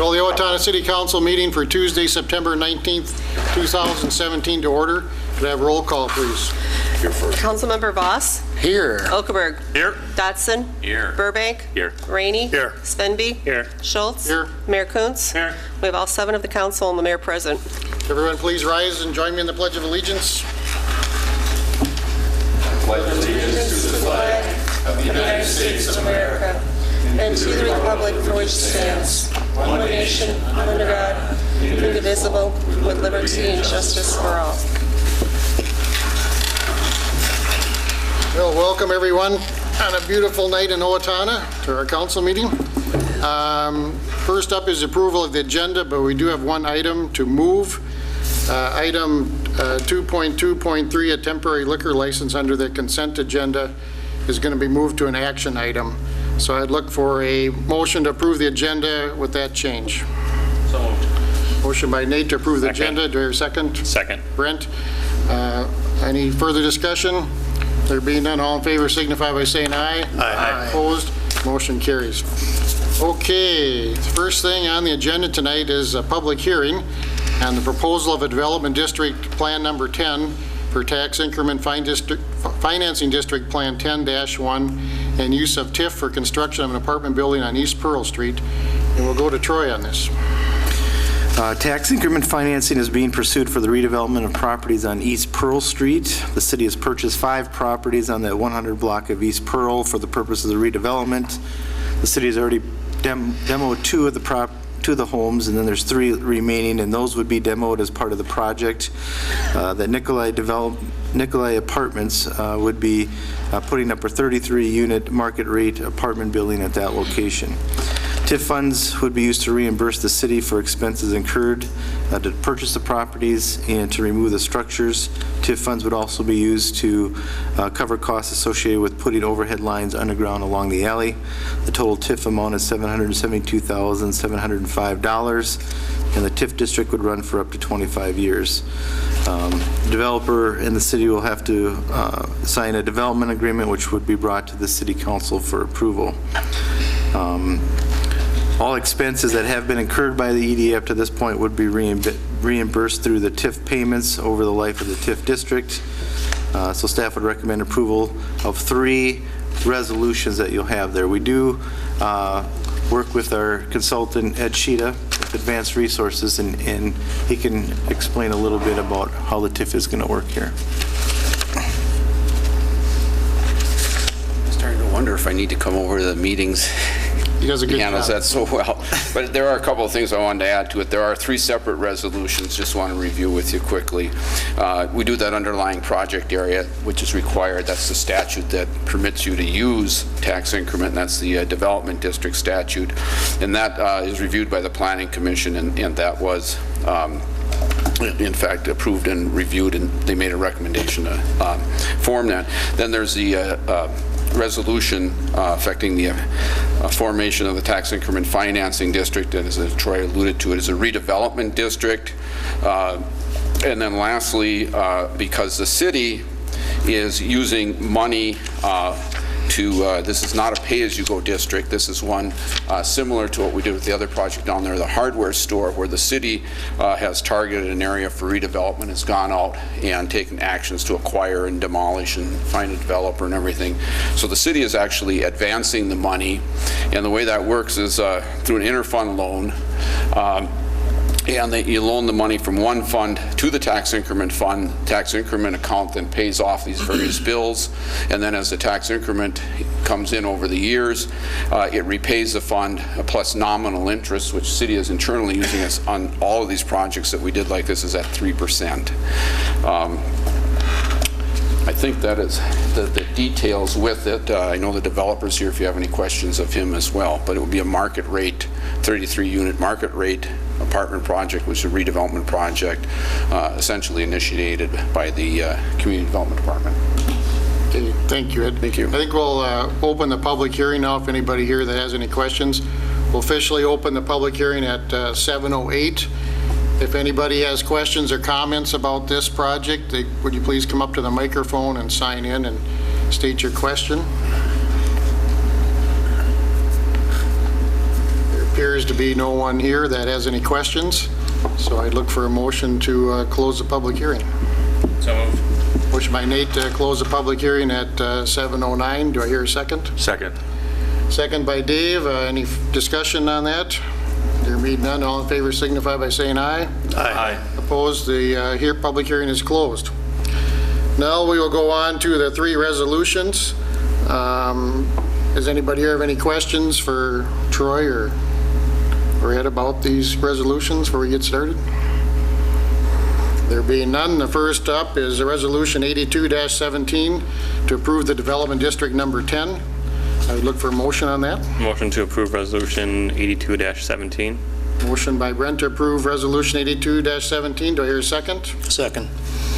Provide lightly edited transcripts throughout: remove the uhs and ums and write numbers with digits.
Call the Owatonna City Council meeting for Tuesday, September 19th, 2017 to order. Could I have a roll call, please? Here first. Councilmember Voss. Here. Okerberg. Here. Dotson. Here. Burbank. Here. Rainey. Here. Svenby. Here. Schultz. Here. Mayor Kuntz. Here. We have all 7 of the council and the mayor present. Everyone please rise and join me in the Pledge of Allegiance. Pledge allegiance to the flag of the United States of America and to the republic for which it stands, one nation, under God, indivisible, with liberty and justice for all. Well, welcome everyone on a beautiful night in Owatonna to our council meeting. First up is approval of the agenda, but we do have one item to move. Item 2.2.3, a temporary liquor license under the consent agenda, is going to be moved to an action item. So I'd look for a motion to approve the agenda with that change. So moved. Motion by Nate to approve the Second. agenda. Do I hear a second? Second. Brent. Any further discussion? There being none, all in favor signify by saying aye. Aye. Opposed? Motion carries. Okay, first thing on the agenda tonight is a public hearing on the proposal of a development district plan number 10 for tax increment financing district plan 10-1 and use of TIF for construction of an apartment building on East Pearl Street. And we'll go to Troy on this. Tax increment financing is being pursued for the redevelopment of properties on East Pearl Street. The city has purchased 5 properties on the 100 block of East Pearl for the purpose of the redevelopment. The city has already demoed 2 of the homes, and then there's 3 remaining, and those would be demoed as part of the project. The Nikolai Apartments would be putting up a 33-unit market rate apartment building at that location. TIF funds would be used to reimburse the city for expenses incurred to purchase the properties and to remove the structures. TIF funds would also be used to cover costs associated with putting overhead lines underground along the alley. The total TIF amount is $772,705, and the TIF district would run for up to 25 years. The developer and the city will have to sign a development agreement, which would be brought to the city council for approval. All expenses that have been incurred by the EDA up to this point would be reimbursed through the TIF payments over the life of the TIF district. So staff would recommend approval of 3 resolutions that you'll have there. We do work with our consultant, Ed Sheeta, with Advanced Resources, and he can explain a little bit about how the TIF is going to work here. I'm starting to wonder if I need to come over to the meetings. He does a good He handles job. that so well. But there are a couple of things I wanted to add to it. There are 3 separate resolutions, just want to review with you quickly. We do that underlying project area, which is required. That's the statute that permits you to use tax increment, and that's the development district statute. And that is reviewed by the Planning Commission, and that was in fact approved and reviewed, and they made a recommendation to form that. Then there's the resolution affecting the formation of the tax increment financing district, and as Troy alluded to, it is a redevelopment district. And then lastly, because the city is using money this is not a pay-as-you-go district. This is one similar to what we did with the other project down there, the hardware store, where the city has targeted an area for redevelopment, has gone out and taken actions to acquire and demolish and find a developer and everything. So the city is actually advancing the money, and the way that works is through an interfund loan. And you loan the money from one fund to the tax increment fund. Tax increment account then pays off these various bills, and then as the tax increment comes in over the years, it repays the fund plus nominal interest, which city is internally using us on all of these projects that we did like this is at 3%. I think that is the details with it. I know the developer's here if you have any questions of him as well, but it would be a market rate, 33-unit market rate apartment project, which is a redevelopment project essentially initiated by the Community Development Department. Okay, thank you, Ed. Thank you. I think we'll open the public hearing now. If anybody here that has any questions, we'll officially open the public hearing at 7:08. If anybody has questions or comments about this project, would you please come up to the microphone and sign in and state your question? There appears to be no one here that has any questions, so I'd look for a motion to close the public hearing. So moved. Motion by Nate to close the public hearing at 7:09. Do I hear a second? Second. Second by Dave. Any discussion on that? There being none, all in favor signify by saying aye. Aye. Opposed, the public hearing is closed. Now we will go on to the 3 resolutions. Does anybody here have any questions for Troy or Ed about these resolutions before we get started? There being none, the first up is Resolution 82-17 to approve the Development District Number 10. I would look for a motion on that. Motion to approve Resolution 82-17. Motion by Brent to approve Resolution 82-17. Do I hear a second? Second.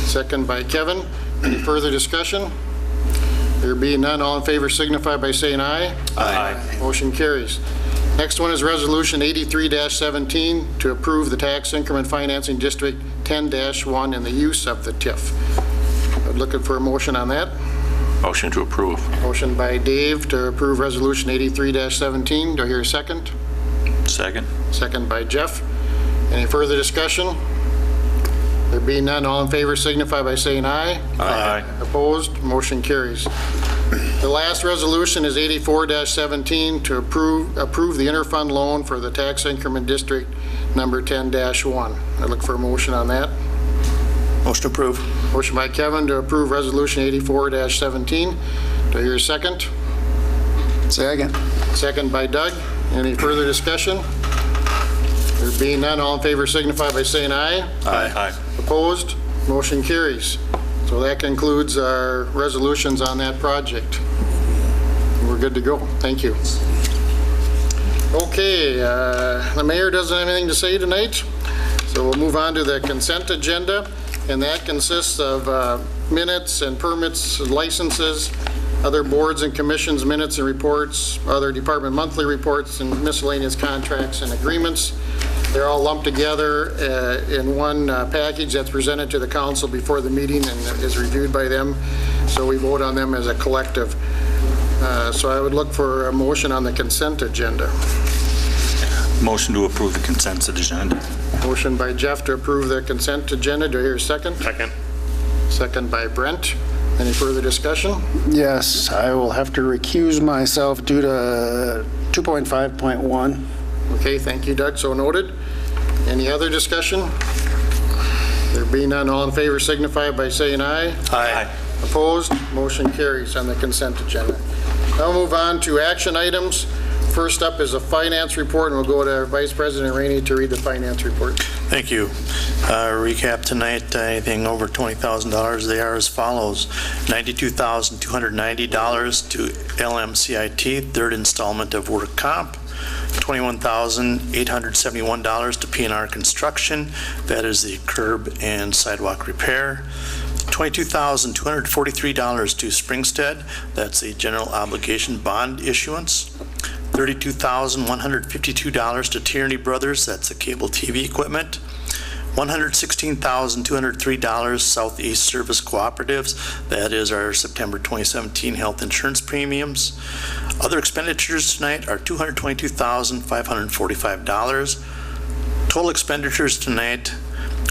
Second by Kevin. Any further discussion? There being none, all in favor signify by saying aye. Aye. Motion carries. Next one is Resolution 83-17 to approve the Tax Increment Financing District 10-1 and the use of the TIF. I'm looking for a motion on that. Motion to approve. Motion by Dave to approve Resolution 83-17. Do I hear a second? Second. Second by Jeff. Any further discussion? There being none, all in favor signify by saying aye. Aye. Opposed, motion carries. The last resolution is 84-17 to approve the interfund loan for the Tax Increment District Number 10-1. I look for a motion on that. Motion approved. Motion by Kevin to approve Resolution 84-17. Do I hear a second? Second. Second by Doug. Any further discussion? There being none, all in favor signify by saying aye. Aye. Opposed? Motion carries. So that concludes our resolutions on that project. We're good to go. Thank you. Okay, the mayor doesn't have anything to say tonight, so we'll move on to the consent agenda, and that consists of minutes and permits, licenses, other boards and commissions minutes and reports, other department monthly reports, and miscellaneous contracts and agreements. They're all lumped together in one package that's presented to the council before the meeting and is reviewed by them. So we vote on them as a collective. So I would look for a motion on the consent agenda. Motion to approve the consent agenda. Motion by Jeff to approve the consent agenda. Do I hear a second? Second. Second by Brent. Any further discussion? Yes, I will have to recuse myself due to 2.5.1. Okay, thank you, Doug. So noted. Any other discussion? There being none, all in favor signify by saying aye. Aye. Opposed? Motion carries on the consent agenda. Now move on to action items. First up is a finance report, and we'll go to Vice President Rainey to read the finance report. Thank you. Recap tonight, anything over $20,000, they are as follows. $92,290 to LMCIT, third installment of work comp. $21,871 to P&R Construction, that is the curb and sidewalk repair. $22,243 to Springstead, that's a general obligation bond issuance. $32,152 to Tierney Brothers, that's the cable TV equipment. $116,203 Southeast Service Cooperatives, that is our September 2017 health insurance premiums. Other expenditures tonight are $222,545. Total expenditures tonight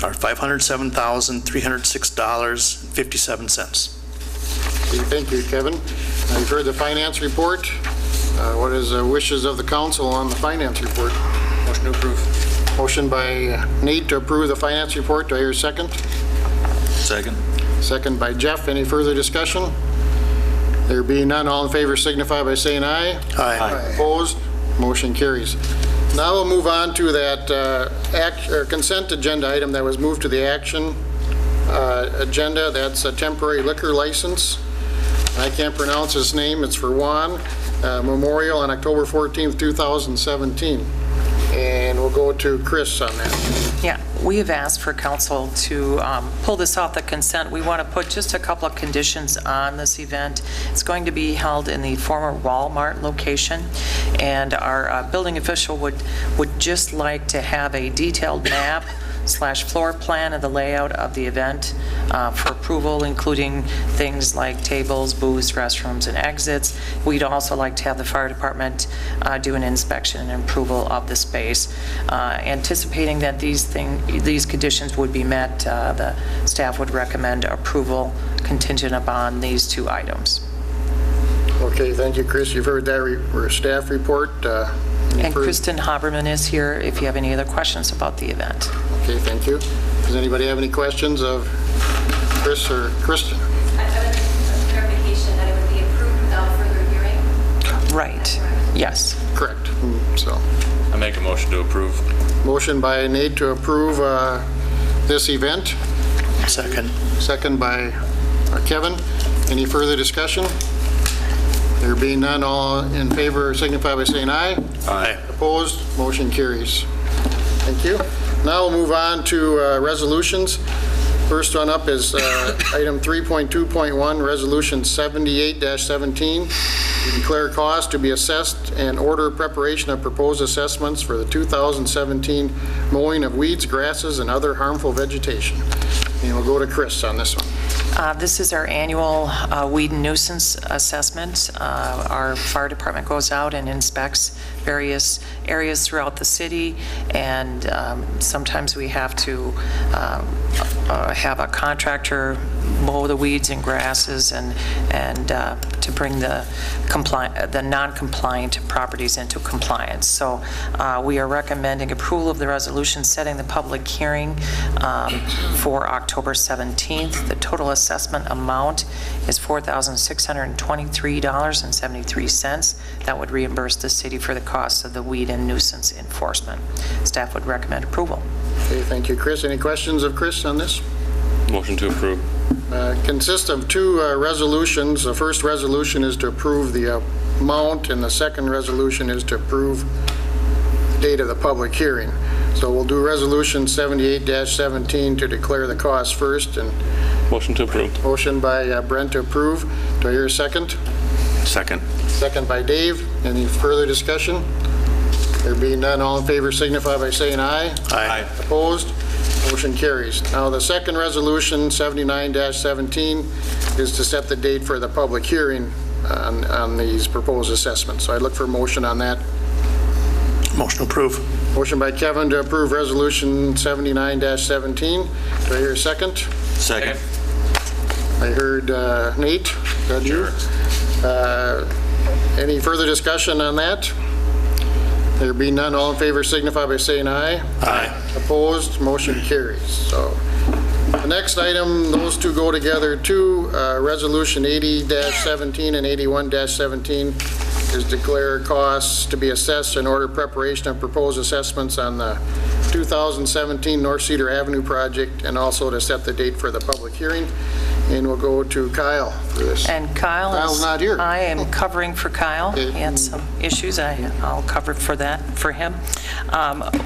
are $507,306.57. Thank you, Kevin. Now you've heard the finance report. What is the wishes of the council on the finance report? Motion to approve. Motion by Nate to approve the finance report. Do I hear a second? Second. Second by Jeff. Any further discussion? There being none, all in favor signify by saying aye. Aye. Opposed? Motion carries. Now we'll move on to that consent agenda item that was moved to the action agenda. That's a temporary liquor license. I can't pronounce his name. It's for Juan Memorial on October 14th, 2017. And we'll go to Chris on that. Yeah, we have asked for council to pull this off the consent. We want to put just a couple of conditions on this event. It's going to be held in the former Walmart location, and our building official would just like to have a detailed map floor plan of the layout of the event for approval, including things like tables, booths, restrooms, and exits. We'd also like to have the fire department do an inspection and approval of the space. Anticipating that these conditions would be met, the staff would recommend approval contingent upon these 2 items. Okay, thank you, Chris. You've heard that staff report. And Kristen Haberman is here if you have any other questions about the event. Okay, thank you. Does anybody have any questions of Chris or Kristen? I have a clarification that it would be approved without further hearing? Right, yes. Correct. So, I make a motion to approve. motion by Nate to approve this event. Second. Second by Kevin. Any further discussion? There being none, all in favor signify by saying aye. Aye. Opposed, motion carries. Thank you. Now we'll move on to resolutions. First one up is item 3.2.1, Resolution 78-17, to declare cost to be assessed and order preparation of proposed assessments for the 2017 mowing of weeds, grasses, and other harmful vegetation. And we'll go to Chris on this one. This is our annual weed nuisance assessment. Our fire department goes out and inspects various areas throughout the city, and sometimes we have to have a contractor mow the weeds and grasses and to bring the non-compliant properties into compliance. So we are recommending approval of the resolution setting the public hearing for October 17th. The total assessment amount is $4,623.73. That would reimburse the city for the cost of the weed and nuisance enforcement. Staff would recommend approval. Okay, thank you, Chris. Any questions of Chris on this? Motion to approve. Consists of 2 resolutions. The first resolution is to approve the amount, and the second resolution is to approve the date of the public hearing. So we'll do Resolution 78-17 to declare the cost first. And Motion to approve. motion by Brent to approve. Do I hear a second? Second. Second by Dave. Any further discussion? There being none, all in favor signify by saying aye. Aye. Opposed? Motion carries. Now, the second resolution, 79-17, is to set the date for the public hearing on these proposed assessments. So I look for a motion on that. Motion to approve. Motion by Kevin to approve Resolution 79-17. Do I hear a second? Second. I heard Nate. Is that you? Any further discussion on that? There being none, all in favor signify by saying aye. Aye. Opposed, motion carries. So the next item, those 2 go together too. Resolution 80-17 and 81-17 is declare costs to be assessed and order preparation of proposed assessments on the 2017 North Cedar Avenue project, and also to set the date for the public hearing. And we'll go to Kyle for this. And Kyle's not here. I am covering for Kyle. Okay. He had some issues. I'll cover for him.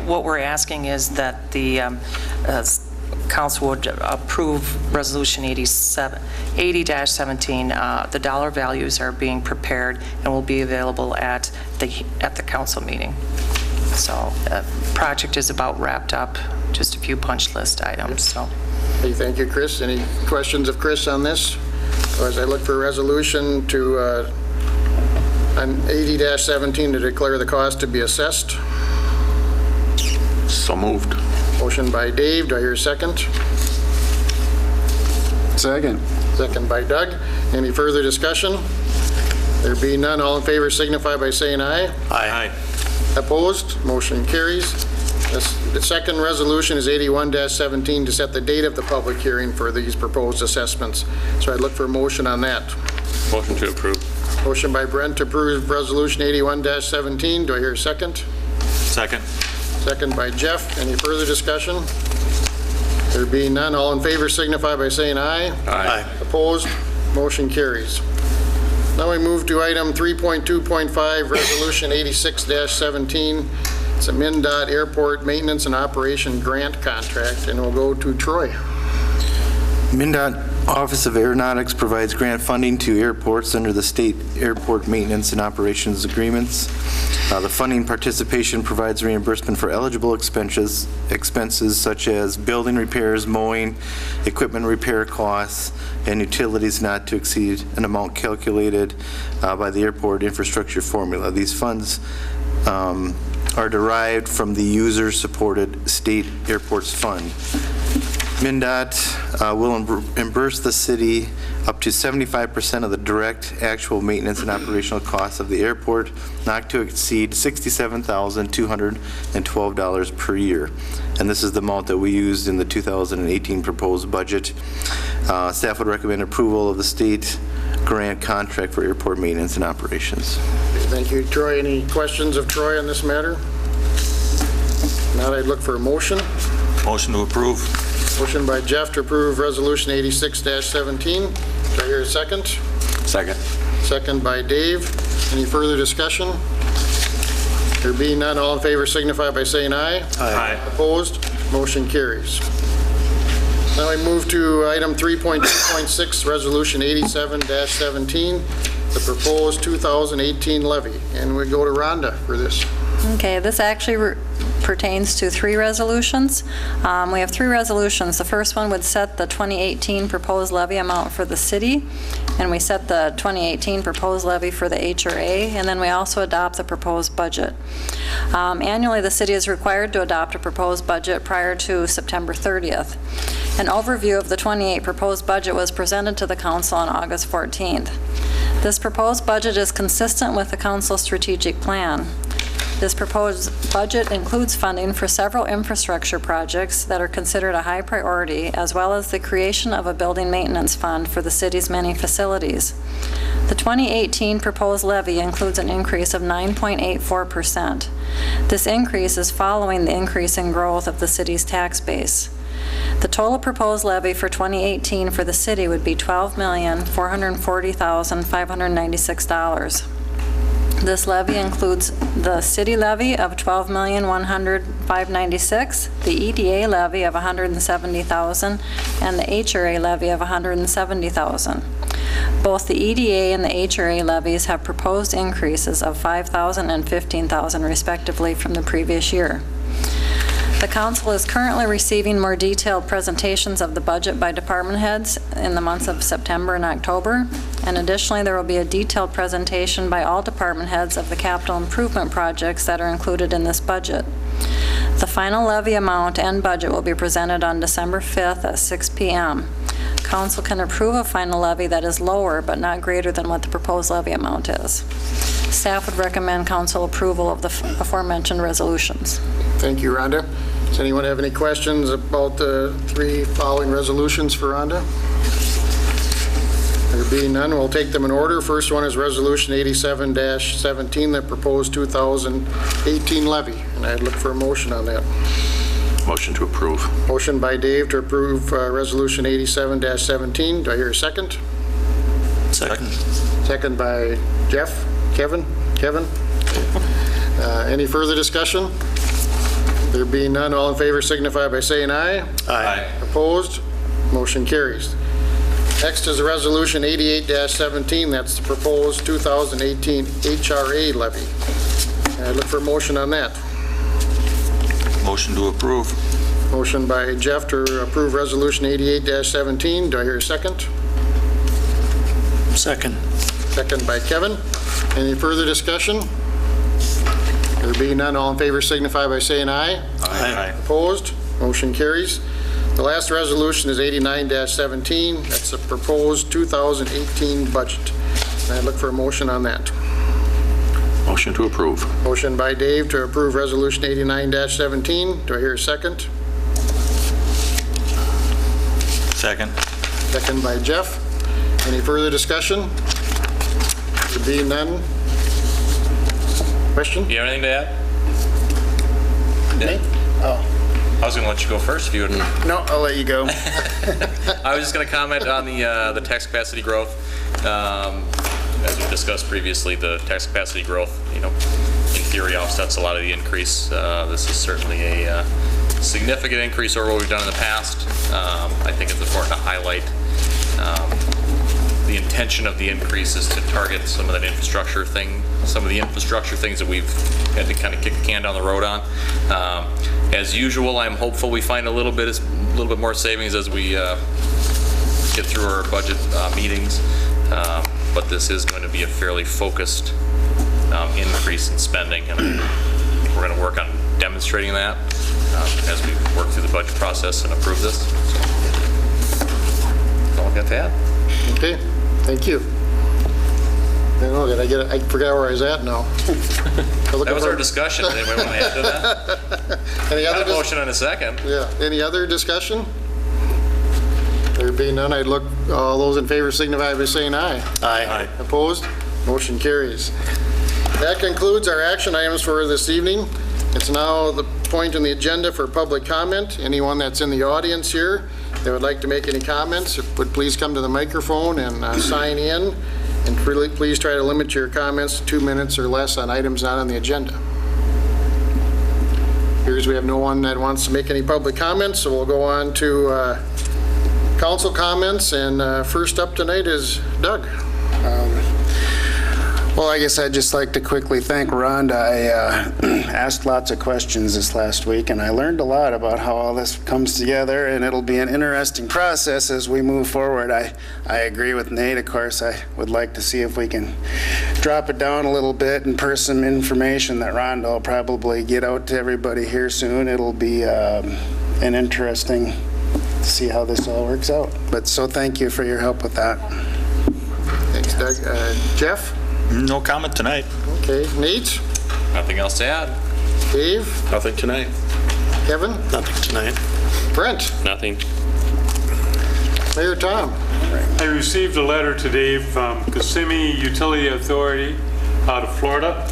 What we're asking is that the council would approve Resolution 80-17. The dollar values are being prepared and will be available at the council meeting. So the project is about wrapped up, just a few punch list items. So. Hey, thank you, Chris. Any questions of Chris on this? Or as I look for a resolution to, on 80-17 to declare the cost to be assessed. So moved. Motion by Dave. Do I hear a second? Second. Second by Doug. Any further discussion? There being none, all in favor signify by saying aye. Aye. Opposed? Motion carries. The second resolution is 81-17 to set the date of the public hearing for these proposed assessments. So I'd look for a motion on that. Motion to approve. Motion by Brent to approve Resolution 81-17. Do I hear a second? Second. Second by Jeff. Any further discussion? There being none, all in favor signify by saying aye. Aye. Opposed? Motion carries. Now we move to item 3.2.5, Resolution 86-17. It's a MnDOT Airport Maintenance and Operation Grant Contract, and we'll go to Troy. MnDOT Office of Aeronautics provides grant funding to airports under the state airport maintenance and operations agreements. The funding participation provides reimbursement for eligible expenses such as building repairs, mowing, equipment repair costs, and utilities not to exceed an amount calculated by the airport infrastructure formula. These funds are derived from the user-supported state airports fund. MnDOT will reimburse the city up to 75% of the direct actual maintenance and operational costs of the airport, not to exceed $67,212 per year. And this is the amount that we used in the 2018 proposed budget. Staff would recommend approval of the state grant contract for airport maintenance and operations. Thank you. Troy, any questions of Troy on this matter? Now I'd look for a motion. Motion to approve. Motion by Jeff to approve Resolution 86-17. Do I hear a second? Second. Second by Dave. Any further discussion? There being none, all in favor signify by saying aye. Aye. Opposed? Motion carries. Now I move to item 3.2.6, Resolution 87-17, the proposed 2018 levy. And we go to Rhonda for this. Okay, this actually pertains to 3 resolutions. We have 3 resolutions. The first one would set the 2018 proposed levy amount for the city, and we set the 2018 proposed levy for the HRA, and then we also adopt the proposed budget. Annually, the city is required to adopt a proposed budget prior to September 30th. An overview of the 28 proposed budget was presented to the council on August 14th. This proposed budget is consistent with the council's strategic plan. This proposed budget includes funding for several infrastructure projects that are considered a high priority, as well as the creation of a building maintenance fund for the city's many facilities. The 2018 proposed levy includes an increase of 9.84%. This increase is following the increase in growth of the city's tax base. The total proposed levy for 2018 for the city would be $12,440,596. This levy includes the city levy of $12,100,596, the EDA levy of $170,000, and the HRA levy of $170,000. Both the EDA and the HRA levies have proposed increases of $5,000 and $15,000 respectively from the previous year. The council is currently receiving more detailed presentations of the budget by department heads in the months of September and October. And additionally, there will be a detailed presentation by all department heads of the capital improvement projects that are included in this budget. The final levy amount and budget will be presented on December 5th at 6 p.m. Council can approve a final levy that is lower but not greater than what the proposed levy amount is. Staff would recommend council approval of the aforementioned resolutions. Thank you, Rhonda. Does anyone have any questions about the 3 following resolutions for Rhonda? There being none, we'll take them in order. First one is Resolution 87-17, the proposed 2018 levy. And I'd look for a motion on that. Motion to approve. Motion by Dave to approve Resolution 87-17. Do I hear a second? Second. Second by Jeff? Kevin? Any further discussion? There being none, all in favor signify by saying aye. Aye. Opposed? Motion carries. Next is Resolution 88-17. That's the proposed 2018 HRA levy. And I look for a motion on that. Motion to approve. Motion by Jeff to approve Resolution 88-17. Do I hear a second? Second. Second by Kevin. Any further discussion? There being none, all in favor signify by saying aye. Aye. Opposed? Motion carries. The last resolution is 89-17. That's the proposed 2018 budget. And I look for a motion on that. Motion to approve. Motion by Dave to approve Resolution 89-17. Do I hear a second? Second. Second by Jeff. Any further discussion? There being none. Question? You have anything to add? Me? Oh, I was going to let you go first if you would. no, I'll let you go. I was just going to comment on the tax capacity growth. As we discussed previously, the tax capacity growth, in theory offsets a lot of the increase. This is certainly a significant increase over what we've done in the past. I think it's important to highlight The intention of the increase is to target some of the infrastructure things that we've had to kind of kick the can down the road on. As usual, I'm hopeful we find a little bit more savings as we get through our budget meetings, but this is going to be a fairly focused increase in spending, and we're going to work on demonstrating that as we work through the budget process and approve this. So, that's all I've got to add. Okay, thank you. I don't know, I forgot where I was at now. That was our discussion. Anybody want to add to that? Any Got other a motion in a second. Yeah, any other discussion? There being none, I'd look, all those in favor signify by saying aye. Aye. Opposed? Motion carries. That concludes our action items for this evening. It's now the point in the agenda for public comment. Anyone that's in the audience here that would like to make any comments, would please come to the microphone and sign in. And please try to limit your comments to 2 minutes or less on items not on the agenda. Here's we have no one that wants to make any public comments, so we'll go on to council comments. And first up tonight is Doug. Well, I guess I'd just like to quickly thank Rhonda. I asked lots of questions this last week, and I learned a lot about how all this comes together, and it'll be an interesting process as we move forward. I agree with Nate, of course. I would like to see if we can drop it down a little bit and purse some information that Rhonda will probably get out to everybody here soon. It'll be an interesting to see how this all works out. But so thank you for your help with that. Thanks, Doug. Jeff? No comment tonight. Okay. Nate? Nothing else to add. Dave? Nothing tonight. Kevin? Nothing tonight. Brent? Nothing. Mayor Tom? I received a letter today from Kissimmee Utility Authority out of Florida,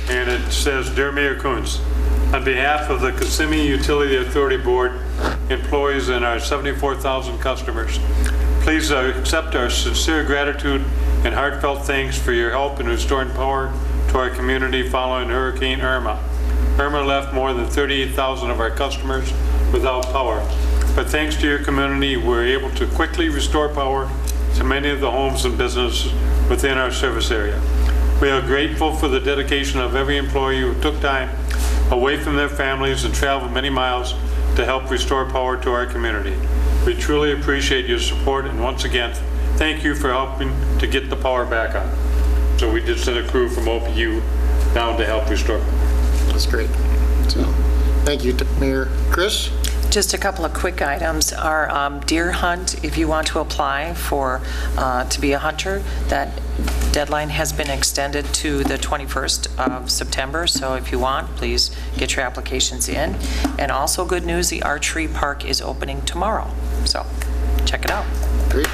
and it says, "Dear Mayor Kunz, on behalf of the Kissimmee Utility Authority Board, employees, and our 74,000 customers, please accept our sincere gratitude and heartfelt thanks for your help in restoring power to our community following Hurricane Irma. Irma left more than 38,000 of our customers without power. But thanks to your community, we were able to quickly restore power to many of the homes and businesses within our service area. We are grateful for the dedication of every employee who took time away from their families and traveled many miles to help restore power to our community. We truly appreciate your support, and once again, thank you for helping to get the power back on." So we did send a crew from OPU down to help restore. That's great. So, thank you, Mayor. Chris? Just a couple of quick items. Our deer hunt, if you want to apply for to be a hunter, that deadline has been extended to the 21st of September. So if you want, please get your applications in. And also good news, the archery park is opening tomorrow. So check it out. Great.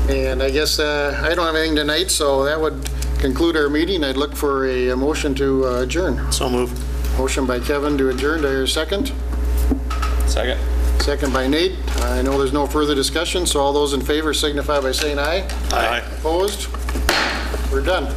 And I guess I don't have anything tonight, so that would conclude our meeting. I'd look for a motion to adjourn. So moved. Motion by Kevin to adjourn. Do I hear a second? Second. Second by Nate. I know there's no further discussion, so all those in favor signify by saying aye. Aye. Opposed? We're done.